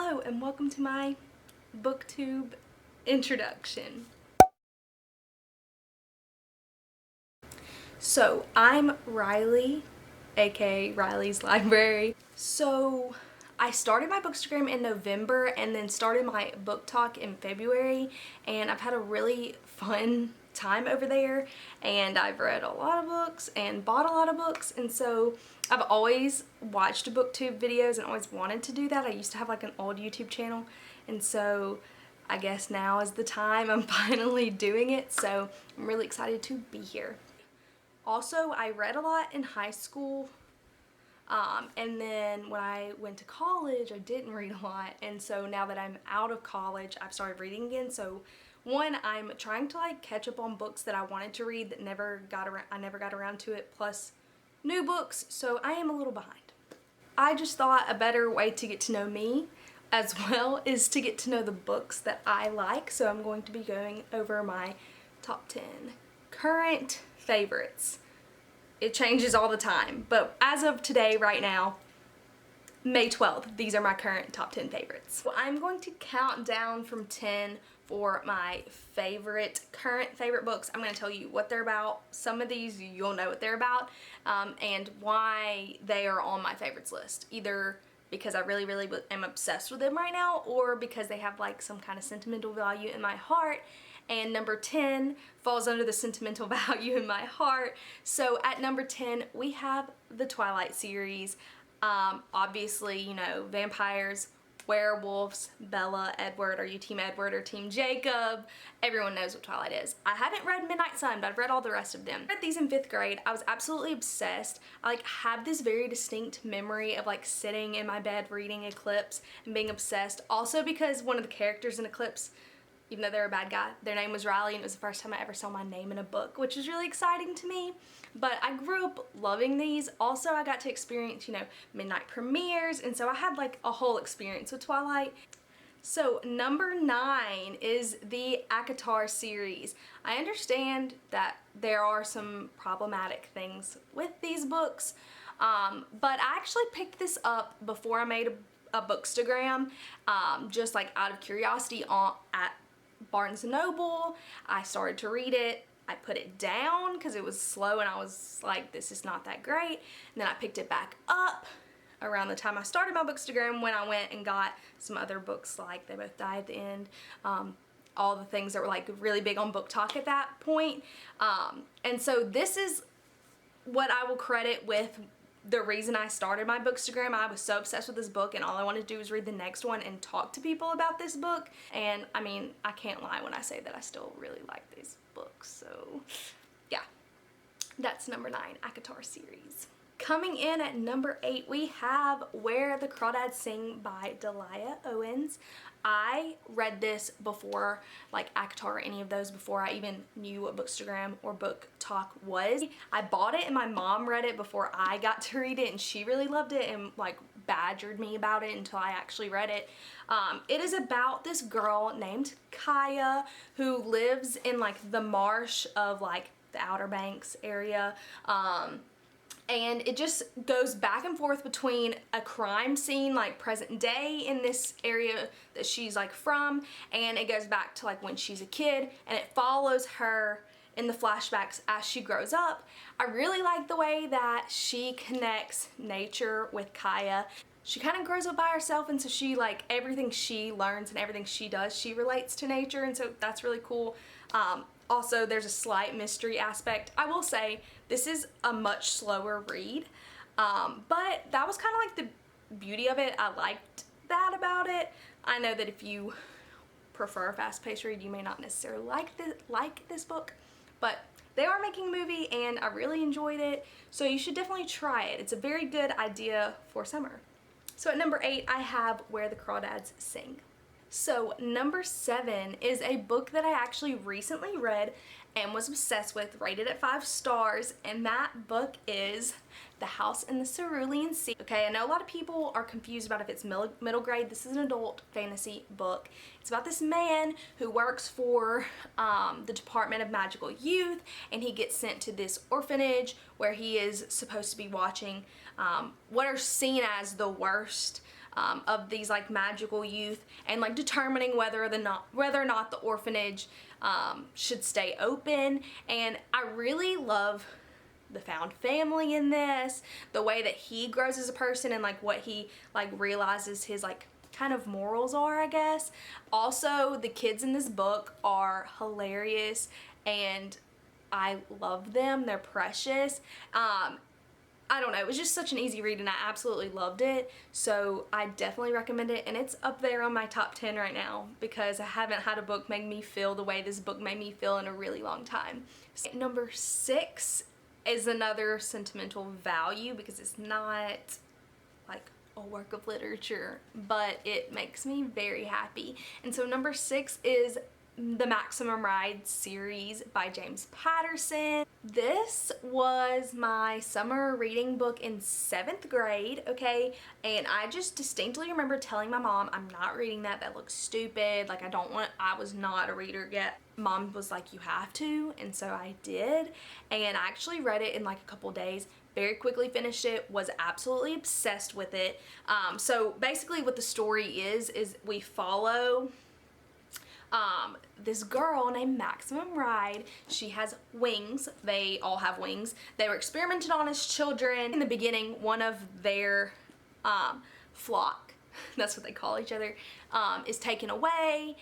Hello and welcome to my Booktube introduction. So I'm Riley, aka Riley's Library. So I started my Bookstagram in November and then started my book talk in February, and I've had a really fun time over there, and I've read a lot of books and bought a lot of books, and so I've always watched Booktube videos and always wanted to do that. I used to have like an old YouTube channel, and so I guess now is the time I'm finally doing it, so I'm really excited to be here. Also, I read a lot in high school, and then when I went to college I didn't read a lot, and so now that I'm out of college I've started reading again. So one, I'm trying to like catch up on books that I wanted to read that I never got around to it, plus new books, so I am a little behind. I just thought a better way to get to know me as well is to get to know the books that I like, so I'm going to be going over my top 10 current favorites. It changes all the time, but as of today, right now, May 12th, these are my current top 10 favorites. So I'm going to count down from 10 for my current favorite books. I'm going to tell you what they're about. Some of these you'll know what they're about, and why they are on my favorites list. Either because I really am obsessed with them right now, or because they have like some kind of sentimental value in my heart. And number 10 falls under the sentimental value in my heart. So at number 10 we have the Twilight series. Obviously, you know, vampires, werewolves, Bella, Edward. Are you team Edward or team Jacob? Everyone knows what Twilight is. I haven't read Midnight Sun, but I've read all the rest of them. I read these in 5th grade. I was absolutely obsessed. I like have this very distinct memory of like sitting in my bed reading Eclipse and being obsessed. Also because one of the characters in Eclipse, even though they're a bad guy, their name was Riley, and it was the first time I ever saw my name in a book, which was really exciting to me. But I grew up loving these. Also, I got to experience, you know, midnight premieres, and so I had like a whole experience with Twilight. So number 9 is the ACOTAR series. I understand that there are some problematic things with these books, but I actually picked this up before I made a Bookstagram, just like out of curiosity at Barnes & Noble. I started to read it. I put it down because it was slow and I was like, this is not that great. And then I picked it back up around the time I started my Bookstagram, when I went and got some other books like They Both Die at the End, all the things that were like really big on Book Talk at that point. And so this is what I will credit with the reason I started my Bookstagram. I was so obsessed with this book and all I wanted to do was read the next one and talk to people about this book. And I mean, I can't lie when I say that I still really like these books. So yeah, that's number 9, ACOTAR series. Coming in at number 8, we have Where the Crawdads Sing by Delia Owens. I read this before, like ACOTAR or any of those, before I even knew what Bookstagram or Book Talk was. I bought it and my mom read it before I got to read it, and she really loved it and like badgered me about it until I actually read it. It is about this girl named Kaya who lives in like the marsh of like the Outer Banks area. And it just goes back and forth between a crime scene, like present day in this area that she's like from, and it goes back to like when she's a kid, and it follows her in the flashbacks as she grows up. I really like the way that she connects nature with Kaya. She kind of grows up by herself, and so she like everything she learns and everything she does, she relates to nature, and so that's really cool. Also, there's a slight mystery aspect. I will say this is a much slower read, but that was kind of like the beauty of it. I liked that about it. I know that if you prefer a fast-paced read, you may not necessarily like this book, but they are making a movie and I really enjoyed it, so you should definitely try it. It's a very good idea for summer. So at number 8, I have Where the Crawdads Sing. So number 7 is a book that I actually recently read and was obsessed with, rated at 5 stars, and that book is The House in the Cerulean Sea. Okay, I know a lot of people are confused about if it's middle grade. This is an adult fantasy book. It's about this man who works for the Department of Magical Youth, and he gets sent to this orphanage where he is supposed to be watching what are seen as the worst of these like magical youth and like determining whether or not the orphanage should stay open. And I really love the found family in this, the way that he grows as a person and like what he like realizes his like kind of morals are, I guess. Also, the kids in this book are hilarious and I love them. They're precious. I don't know, it was just such an easy read and I absolutely loved it, so I definitely recommend it, and it's up there on my top 10 right now because I haven't had a book make me feel the way this book made me feel in a really long time. Number 6 is another sentimental value because it's not like a work of literature, but it makes me very happy. And so number 6 is the Maximum Ride series by James Patterson. This was my summer reading book in 7th grade, okay? And I just distinctly remember telling my mom, I'm not reading that, that looks stupid, like I was not a reader yet. Mom was like, you have to, and so I did. And I actually read it in like a couple days, very quickly finished it, was absolutely obsessed with it. So basically what the story is we follow this girl named Maximum Ride. She has wings. They all have wings. They were experimented on as children. In the beginning, one of their flock, that's what they call each other, is taken away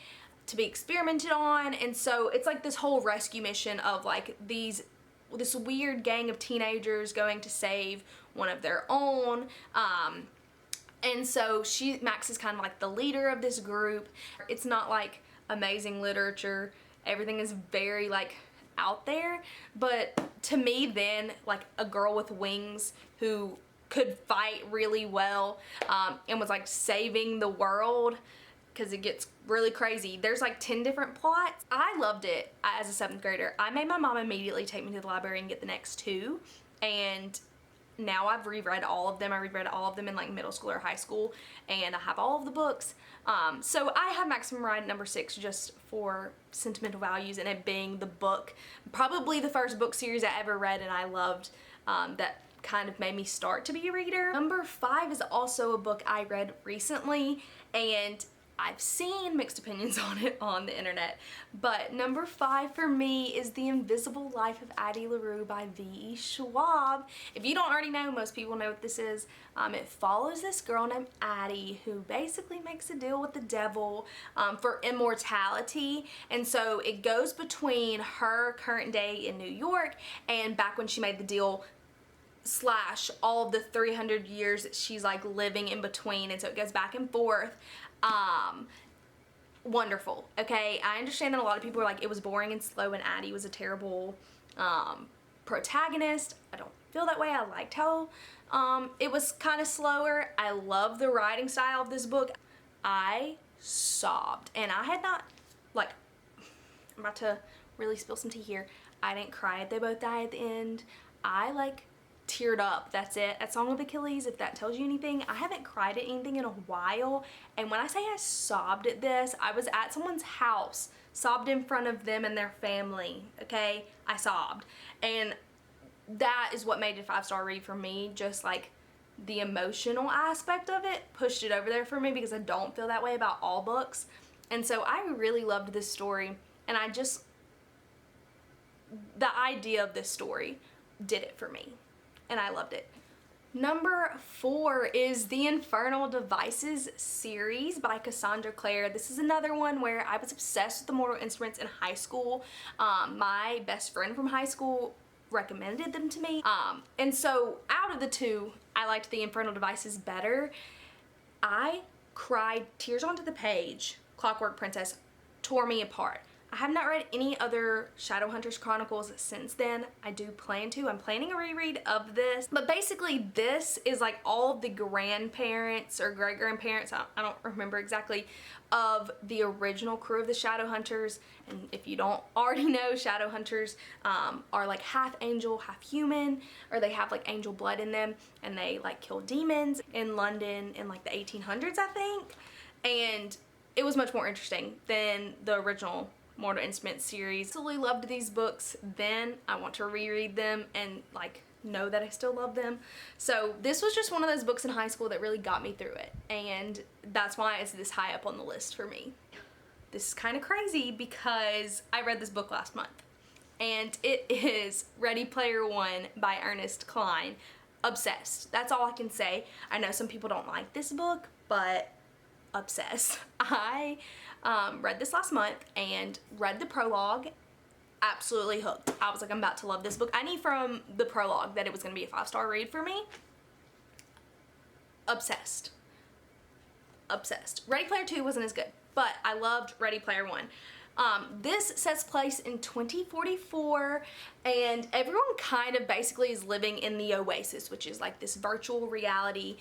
to be experimented on. And so it's like this whole rescue mission of like this weird gang of teenagers going to save one of their own. And so Max is kind of like the leader of this group. It's not like amazing literature. Everything is very like out there, but to me then, like a girl with wings who could fight really well and was like saving the world, because it gets really crazy. There's like 10 different plots. I loved it as a 7th grader. I made my mom immediately take me to the library and get the next 2, and now I've reread all of them. I reread all of them in like middle school or high school, and I have all of the books. So I have Maximum Ride number 6 just for sentimental values, and it being the book, probably the first book series I ever read and I loved, that kind of made me start to be a reader. Number 5 is also a book I read recently, and I've seen mixed opinions on it on the internet, but number 5 for me is The Invisible Life of Addie LaRue by V.E. Schwab. If you don't already know, most people know what this is. It follows this girl named Addie who basically makes a deal with the devil for immortality, and so it goes between her current day in New York and back when she made the deal / all of the 300 years that she's like living in between, and so it goes back and forth. Wonderful. Okay, I understand that a lot of people are like it was boring and slow and Addie was a terrible protagonist. I don't feel that way. I liked how it was kind of slower. I love the writing style of this book. I sobbed, and I had not, like, I'm about to really spill some tea here. I didn't cry if they both died at the end. I like teared up. That's it. At Song of Achilles, if that tells you anything. I haven't cried at anything in a while, and when I say I sobbed at this, I was at someone's house, sobbed in front of them and their family, okay? I sobbed, and that is what made it a 5-star read for me. Just like the emotional aspect of it pushed it over there for me, because I don't feel that way about all books. And so I really loved this story, and the idea of this story did it for me, and I loved it. Number 4 is the Infernal Devices series by Cassandra Clare. This is another one where I was obsessed with the Mortal Instruments in high school. My best friend from high school recommended them to me. And so out of the 2, I liked the Infernal Devices better. I cried tears onto the page. Clockwork Princess tore me apart. I have not read any other Shadowhunters Chronicles since then. I do plan to. I'm planning a reread of this. But basically this is like all of the grandparents or great-grandparents, I don't remember exactly, of the original crew of the Shadowhunters. And if you don't already know, Shadowhunters are like half angel, half human, or they have like angel blood in them, and they like kill demons in London in like the 1800s, I think. And it was much more interesting than the original Mortal Instruments series. Absolutely loved these books then. I want to reread them and like know that I still love them. So this was just one of those books in high school that really got me through it, and that's why it's this high up on the list for me. This is kind of crazy because I read this book last month, and it is Ready Player One by Ernest Cline. Obsessed. That's all I can say. I know some people don't like this book, but obsessed. I read this last month and read the prologue. Absolutely hooked. I was like, I'm about to love this book. I knew from the prologue that it was going to be a 5-star read for me. Obsessed. Obsessed. Ready Player 2 wasn't as good, but I loved Ready Player 1. This sets place in 2044, and everyone kind of basically is living in the Oasis, which is like this virtual reality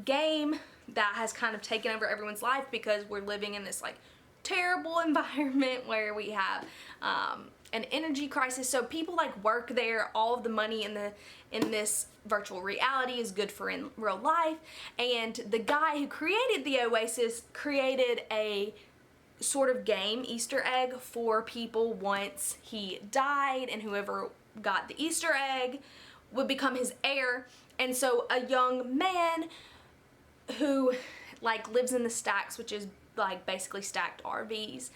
game that has kind of taken over everyone's life because we're living in this like terrible environment where we have an energy crisis. So people like work there. All of the money in this virtual reality is good for in real life, and the guy who created the Oasis created a sort of game Easter egg for people once he died, and whoever got the Easter egg would become his heir. And so a young man who like lives in the stacks, which is like basically stacked RVs,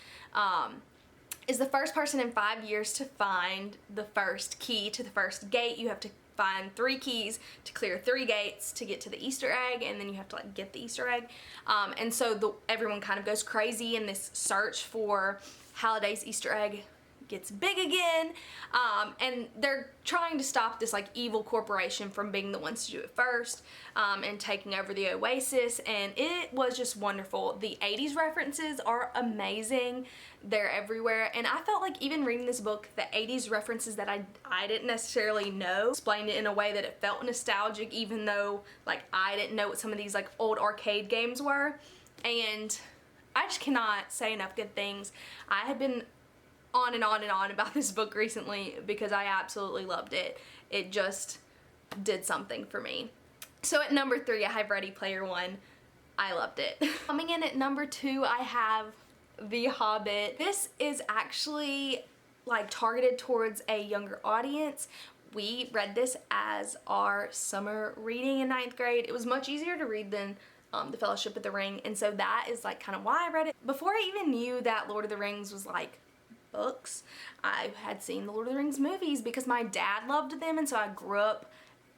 is the first person in 5 years to find the first key to the first gate. You have to find 3 keys to clear 3 gates to get to the Easter egg, and then you have to like get the Easter egg. And so everyone kind of goes crazy in this search for Halliday's Easter egg gets big again, and they're trying to stop this like evil corporation from being the ones to do it first, and taking over the Oasis. And it was just wonderful. The 80s references are amazing. They're everywhere, and I felt like even reading this book, the 80s references that I didn't necessarily know explained it in a way that it felt nostalgic, even though like I didn't know what some of these like old arcade games were. And I just cannot say enough good things. I have been on and on and on about this book recently because I absolutely loved it. It just did something for me. So at number 3, I have Ready Player One. I loved it. Coming in at number 2, I have The Hobbit. This is actually like targeted towards a younger audience. We read this as our summer reading in 9th grade. It was much easier to read than The Fellowship of the Ring, and so that is like kind of why I read it. Before I even knew that Lord of the Rings was like books, I had seen the Lord of the Rings movies because my dad loved them, and so I grew up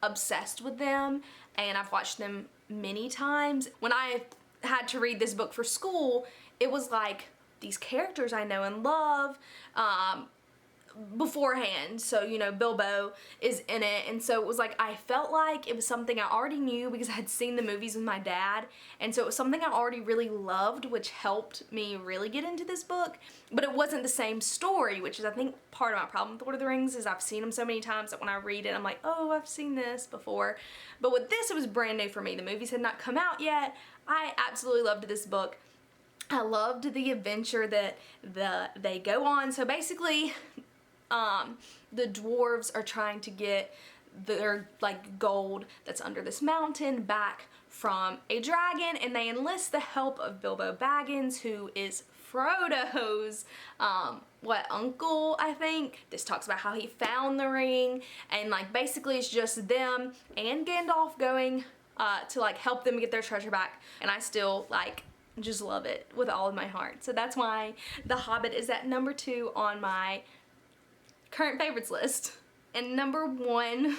obsessed with them, and I've watched them many times. When I had to read this book for school, it was like these characters I know and love beforehand. So, you know, Bilbo is in it, and so it was like I felt like it was something I already knew because I had seen the movies with my dad, and so it was something I already really loved, which helped me really get into this book. But it wasn't the same story, which is I think part of my problem with Lord of the Rings is I've seen them so many times that when I read it I'm like, oh, I've seen this before. But with this, it was brand new for me. The movies had not come out yet. I absolutely loved this book. I loved the adventure that they go on. So basically the dwarves are trying to get their like gold that's under this mountain back from a dragon, and they enlist the help of Bilbo Baggins, who is Frodo's uncle, I think. This talks about how he found the ring, and like basically it's just them and Gandalf going to like help them get their treasure back, and I still like just love it with all of my heart. So that's why The Hobbit is at number 2 on my current favorites list. And number 1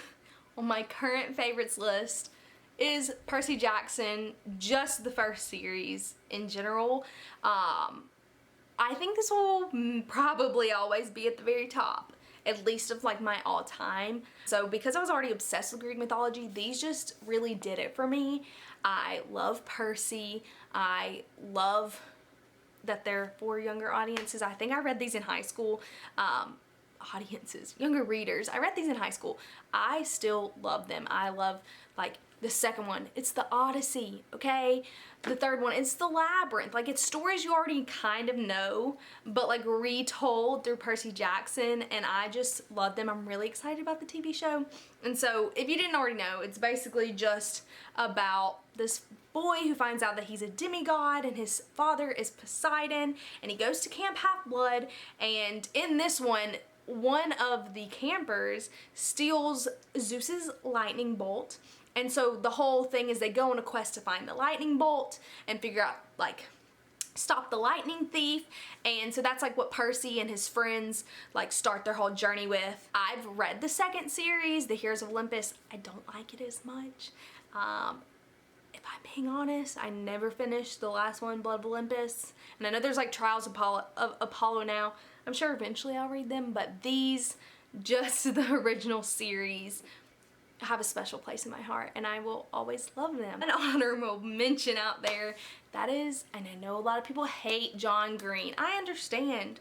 on my current favorites list is Percy Jackson, just the first series in general. I think this will probably always be at the very top, at least of like my all-time. So because I was already obsessed with Greek mythology, these just really did it for me. I love Percy. I love that they're for younger audiences. I think I read these in high school. Audiences, younger readers. I read these in high school. I still love them. I love like the second one, it's the Odyssey, okay? The third one, it's the Labyrinth. Like it's stories you already kind of know, but like retold through Percy Jackson, and I just love them. I'm really excited about the TV show. And so if you didn't already know, it's basically just about this boy who finds out that he's a demigod and his father is Poseidon, and he goes to Camp Half-Blood. And in this one, one of the campers steals Zeus's lightning bolt. And so the whole thing is they go on a quest to find the lightning bolt and figure out, like, stop the lightning thief. And so that's like what Percy and his friends like start their whole journey with. I've read the second series, The Heroes of Olympus. I don't like it as much. If I'm being honest, I never finished the last one, Blood of Olympus. And I know there's like Trials of Apollo now. I'm sure eventually I'll read them, but these, just the original series, have a special place in my heart, and I will always love them. An honorable mention out there, that is, and I know a lot of people hate John Green. I understand,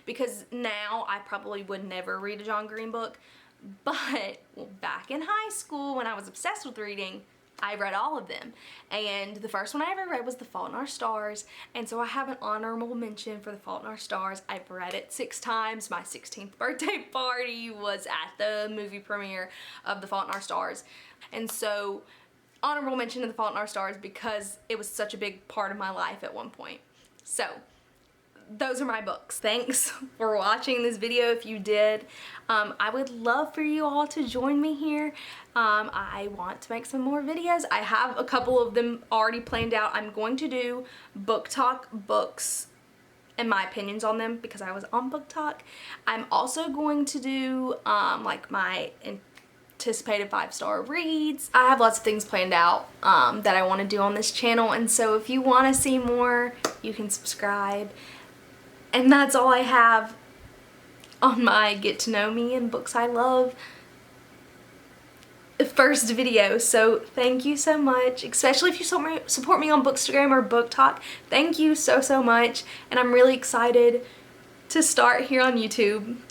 because now I probably would never read a John Green book, but back in high school when I was obsessed with reading, I read all of them. And the first one I ever read was The Fault in Our Stars, and so I have an honorable mention for The Fault in Our Stars. I've read it 6 times. My 16th birthday party was at the movie premiere of The Fault in Our Stars. And so honorable mention to The Fault in Our Stars because it was such a big part of my life at one point. So those are my books. Thanks for watching this video if you did. I would love for you all to join me here. I want to make some more videos. I have a couple of them already planned out. I'm going to do book talk books and my opinions on them because I was on book talk. I'm also going to do like my anticipated 5-star reads. I have lots of things planned out that I want to do on this channel, and so if you want to see more, you can subscribe. And that's all I have on my Get to Know Me and Books I Love first video. So thank you so much, especially if you support me on Bookstagram or Book Talk. Thank you so much, and I'm really excited to start here on YouTube.